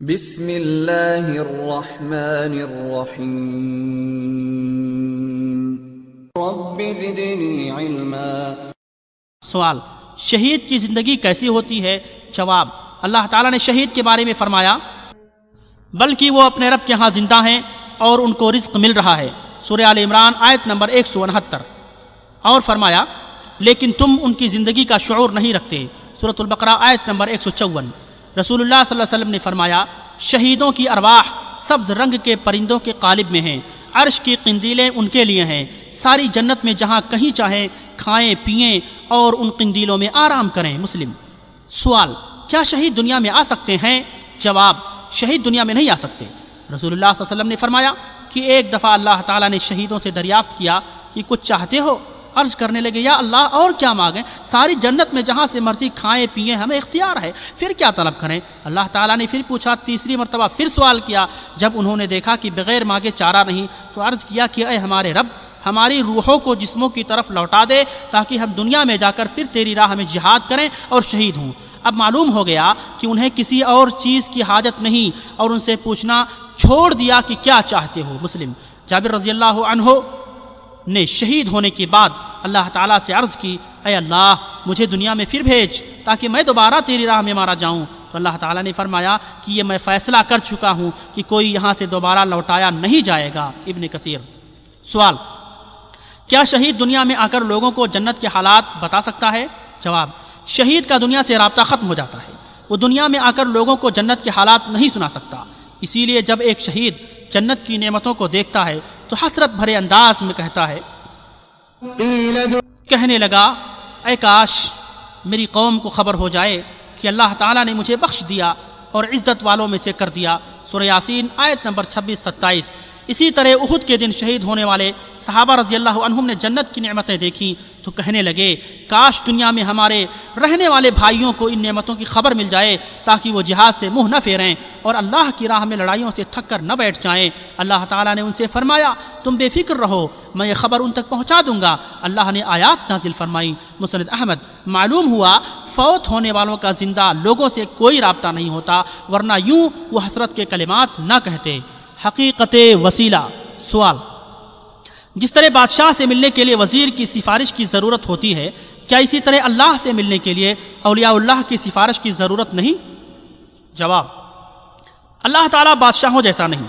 بسم اللہ الرحمن الرحیم رب زدنی علما۔ سوال، شہید کی زندگی کیسی ہوتی ہے؟ جواب، اللہ تعالیٰ نے شہید کے بارے میں فرمایا بلکہ وہ اپنے رب کے ہاں زندہ ہیں اور ان کو رزق مل رہا ہے، سورہ آل عمران آیت نمبر 169۔ اور فرمایا لیکن تم ان کی زندگی کا شعور نہیں رکھتے، سورۃ البقرہ آیت نمبر 154۔ رسول اللہ صلی اللہ علیہ وسلم نے فرمایا شہیدوں کی ارواح سبز رنگ کے پرندوں کے قالب میں ہیں، عرش کی قندیلیں ان کے لیے ہیں، ساری جنت میں جہاں کہیں چاہیں کھائیں پئیں اور ان قندیلوں میں آرام کریں، مسلم۔ سوال، کیا شہید دنیا میں آ سکتے ہیں؟ جواب، شہید دنیا میں نہیں آ سکتے۔ رسول اللہ صلی اللہ علیہ وسلم نے فرمایا کہ ایک دفعہ اللہ تعالیٰ نے شہیدوں سے دریافت کیا کہ کچھ چاہتے ہو؟ عرض کرنے لگے یا اللہ اور کیا مانگیں، ساری جنت میں جہاں سے مرضی کھائیں پئیں ہمیں اختیار ہے، پھر کیا طلب کریں؟ اللہ تعالیٰ نے پھر پوچھا، تیسری مرتبہ پھر سوال کیا۔ جب انہوں نے دیکھا کہ بغیر مانگے چارہ نہیں تو عرض کیا کہ اے ہمارے رب، ہماری روحوں کو جسموں کی طرف لوٹا دے تاکہ ہم دنیا میں جا کر پھر تیری راہ میں جہاد کریں اور شہید ہوں۔ اب معلوم ہو گیا کہ انہیں کسی اور چیز کی حاجت نہیں اور ان سے پوچھنا چھوڑ دیا کہ کیا چاہتے ہو، مسلم۔ جابر رضی اللہ عنہ نے شہید ہونے کے بعد اللہ تعالیٰ سے عرض کی، اے اللہ مجھے دنیا میں پھر بھیج تاکہ میں دوبارہ تیری راہ میں مارا جاؤں، تو اللہ تعالیٰ نے فرمایا کہ یہ میں فیصلہ کر چکا ہوں کہ کوئی یہاں سے دوبارہ لوٹایا نہیں جائے گا، ابن کثیر۔ سوال، کیا شہید دنیا میں آ کر لوگوں کو جنت کے حالات بتا سکتا ہے؟ جواب، شہید کا دنیا سے رابطہ ختم ہو جاتا ہے، وہ دنیا میں آ کر لوگوں کو جنت کے حالات نہیں سنا سکتا، اسی لیے جب ایک شہید جنت کی نعمتوں کو دیکھتا ہے تو حسرت بھرے انداز میں کہنے لگا اے کاش میری قوم کو خبر ہو جائے کہ اللہ تعالیٰ نے مجھے بخش دیا اور عزت والوں میں سے کر دیا، سورہ یاسین آیت نمبر 26-27۔ اسی طرح احد کے دن شہید ہونے والے صحابہ رضی اللہ عنہم نے جنت کی نعمتیں دیکھیں تو کہنے لگے کاش دنیا میں ہمارے رہنے والے بھائیوں کو ان نعمتوں کی خبر مل جائے تاکہ وہ جہاد سے منہ نہ پھیریں اور اللہ کی راہ میں لڑائیوں سے تھک کر نہ بیٹھ جائیں۔ اللہ تعالیٰ نے ان سے فرمایا تم بے فکر رہو، میں یہ خبر ان تک پہنچا دوں گا۔ اللہ نے آیات نازل فرمائی، مسند احمد۔ معلوم ہوا فوت ہونے والوں کا زندہ لوگوں سے کوئی رابطہ نہیں ہوتا، ورنہ یوں وہ حسرت کے کلمات نہ کہتے۔ حقیقت وسیلہ۔ سوال، جس طرح بادشاہ سے ملنے کے لیے وزیر کی سفارش کی ضرورت ہوتی ہے، کیا اسی طرح اللہ سے ملنے کے لیے اولیاء اللہ کی سفارش کی ضرورت نہیں؟ جواب، اللہ تعالیٰ بادشاہوں جیسا نہیں،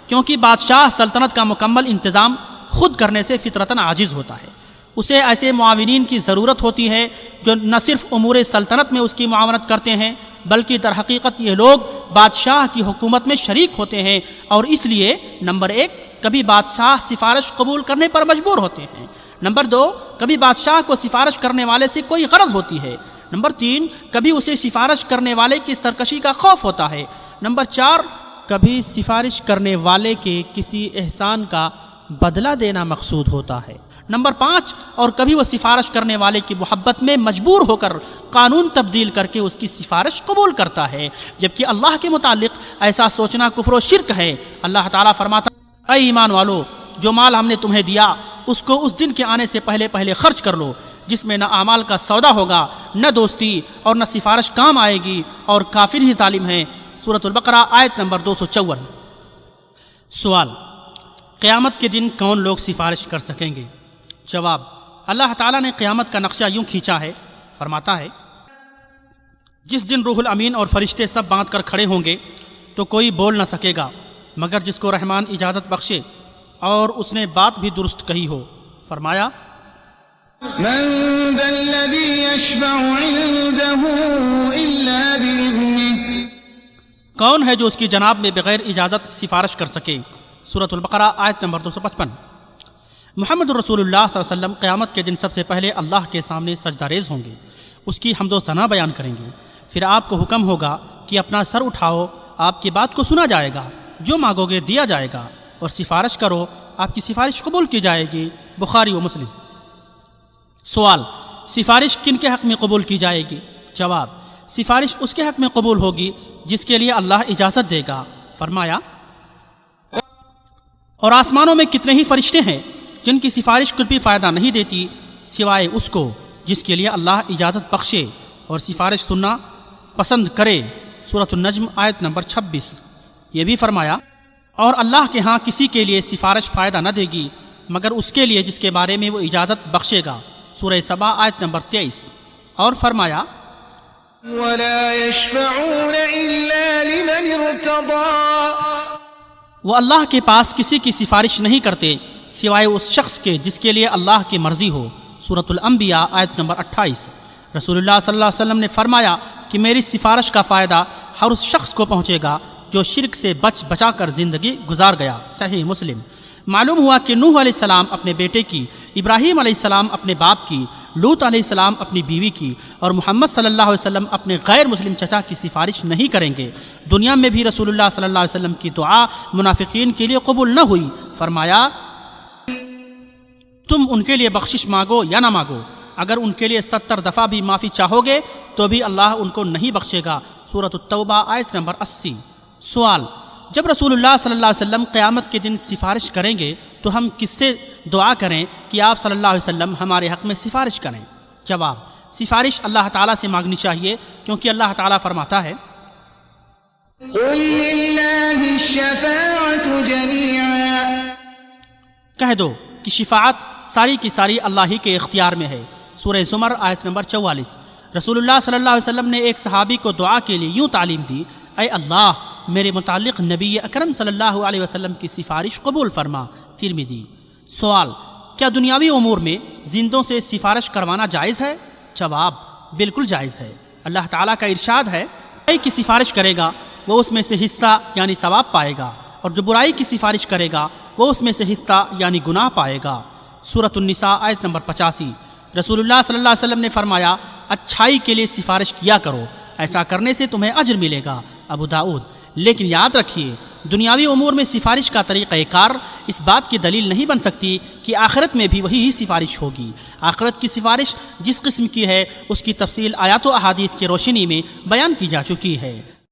کیونکہ بادشاہ سلطنت کا مکمل انتظام خود کرنے سے فطرتاً عاجز ہوتا ہے، اسے ایسے معاونین کی ضرورت ہوتی ہے جو نہ صرف امور سلطنت میں اس کی معاونت کرتے ہیں بلکہ در حقیقت یہ لوگ بادشاہ کی حکومت میں شریک ہوتے ہیں، اور اس لیے نمبر 1 کبھی بادشاہ سفارش قبول کرنے پر مجبور ہوتے ہیں، نمبر 2 کبھی بادشاہ کو سفارش کرنے والے سے کوئی غرض ہوتی ہے، نمبر 3 کبھی اسے سفارش کرنے والے کی سرکشی کا خوف ہوتا ہے، نمبر 4 کبھی سفارش کرنے والے کے کسی احسان کا بدلہ دینا مقصود ہوتا ہے، نمبر 5 اور کبھی وہ سفارش کرنے والے کی محبت میں مجبور ہو کر قانون تبدیل کر کے اس کی سفارش قبول کرتا ہے، جبکہ اللہ کے متعلق ایسا سوچنا کفر و شرک ہے۔ اللہ تعالیٰ فرماتا اے ایمان والو، جو مال ہم نے تمہیں دیا اس کو اس دن کے آنے سے پہلے خرچ کر لو جس میں نہ اعمال کا سودا ہوگا، نہ دوستی اور نہ سفارش کام آئے گی، اور کافر ہی ظالم ہیں، سورۃ البقرہ آیت نمبر 254۔ سوال، قیامت کے دن کون لوگ سفارش کر سکیں گے؟ جواب، اللہ تعالیٰ نے قیامت کا نقشہ یوں کھینچا ہے، فرماتا ہے جس دن روح الامین اور فرشتے سب باندھ کر کھڑے ہوں گے تو کوئی بول نہ سکے گا مگر جس کو رحمان اجازت بخشے اور اس نے بات بھی درست کہی ہو۔ فرمایا من ذا الذی یشفع عنده الا بإذنہ، کون ہے جو اس کی جناب میں بغیر اجازت سفارش کر سکے، سورۃ البقرہ آیت نمبر 255۔ محمد رسول اللہ صلی اللہ علیہ وسلم قیامت کے دن سب سے پہلے اللہ کے سامنے سجدہ ریز ہوں گے، اس کی حمد و ثنا بیان کریں گے، پھر آپ کو حکم ہوگا کہ اپنا سر اٹھاؤ، آپ کی بات کو سنا جائے گا، جو مانگو گے دیا جائے گا، اور سفارش کرو آپ کی سفارش قبول کی جائے گی، بخاری و مسلم۔ سوال، سفارش کن کے حق میں قبول کی جائے گی؟ جواب، سفارش اس کے حق میں قبول ہوگی جس کے لیے اللہ اجازت دے گا۔ فرمایا اور آسمانوں میں کتنے ہی فرشتے ہیں جن کی سفارش کچھ بھی فائدہ نہیں دیتی سوائے اس کو جس کے لیے اللہ اجازت بخشے اور سفارش سننا پسند کرے، سورۃ النجم آیت نمبر 26۔ یہ بھی فرمایا اور اللہ کے ہاں کسی کے لیے سفارش فائدہ نہ دے گی مگر اس کے لیے جس کے بارے میں وہ اجازت بخشے گا، سورہ سبا آیت نمبر 23۔ اور فرمایا ولا يشفعون إلا لمن ارتضى، وہ اللہ کے پاس کسی کی سفارش نہیں کرتے سوائے اس شخص کے جس کے لیے اللہ کی مرضی ہو، سورۃ الانبیاء آیت نمبر 28۔ رسول اللہ صلی اللہ علیہ وسلم نے فرمایا کہ میری سفارش کا فائدہ ہر اس شخص کو پہنچے گا جو شرک سے بچا کر زندگی گزار گیا، صحیح مسلم۔ معلوم ہوا کہ نوح علیہ السلام اپنے بیٹے کی، ابراہیم علیہ السلام اپنے باپ کی، لوط علیہ السلام اپنی بیوی کی، اور محمد صلی اللہ علیہ وسلم اپنے غیر مسلم چچا کی سفارش نہیں کریں گے۔ دنیا میں بھی رسول اللہ صلی اللہ علیہ وسلم کی دعا منافقین کے لیے قبول نہ ہوئی۔ فرمایا تم ان کے لیے بخشش مانگو یا نہ مانگو، اگر ان کے لیے 70 دفعہ بھی معافی چاہو گے تو بھی اللہ ان کو نہیں بخشے گا، سورۃ التوبہ آیت نمبر 80۔ سوال: جب رسول اللہ صلی اللہ علیہ وسلم قیامت کے دن سفارش کریں گے تو ہم کس سے دعا کریں کہ آپ صلی اللہ علیہ وسلم ہمارے حق میں سفارش کریں؟ جواب: سفارش اللہ تعالیٰ سے مانگنی چاہیے، کیونکہ اللہ تعالیٰ فرماتا ہے قل للہ الشفاعة جميعا، کہہ دو کہ شفاعت ساری کی ساری اللہ ہی کے اختیار میں ہے، سورہ زمر آیت نمبر 44۔ رسول اللہ صلی اللہ علیہ وسلم نے ایک صحابی کو دعا کے لیے یوں تعلیم دی: اے اللہ میرے متعلق نبی اکرم صلی اللہ علیہ وسلم کی سفارش قبول فرما، ترمذی۔ سوال: کیا دنیاوی امور میں زندوں سے سفارش کروانا جائز ہے؟ جواب: بالکل جائز ہے۔ اللہ تعالیٰ کا ارشاد ہے برائی کی سفارش کرے گا وہ اس میں سے حصہ یعنی ثواب پائے گا، اور جو برائی کی سفارش کرے گا وہ اس میں سے حصہ یعنی گناہ پائے گا، سورۃ النساء آیت نمبر 85۔ رسول اللہ صلی اللہ علیہ وسلم نے فرمایا اچھائی کے لیے سفارش کیا کرو، ایسا کرنے سے تمہیں اجر ملے گا، ابو داؤد۔ لیکن یاد رکھیے دنیاوی امور میں سفارش کا طریقہ کار اس بات کی دلیل نہیں بن سکتی کہ آخرت میں بھی وہی سفارش ہوگی۔ آخرت کی سفارش جس قسم کی ہے اس کی تفصیل آیات و احادیث کی روشنی میں بیان کی جا چکی ہے۔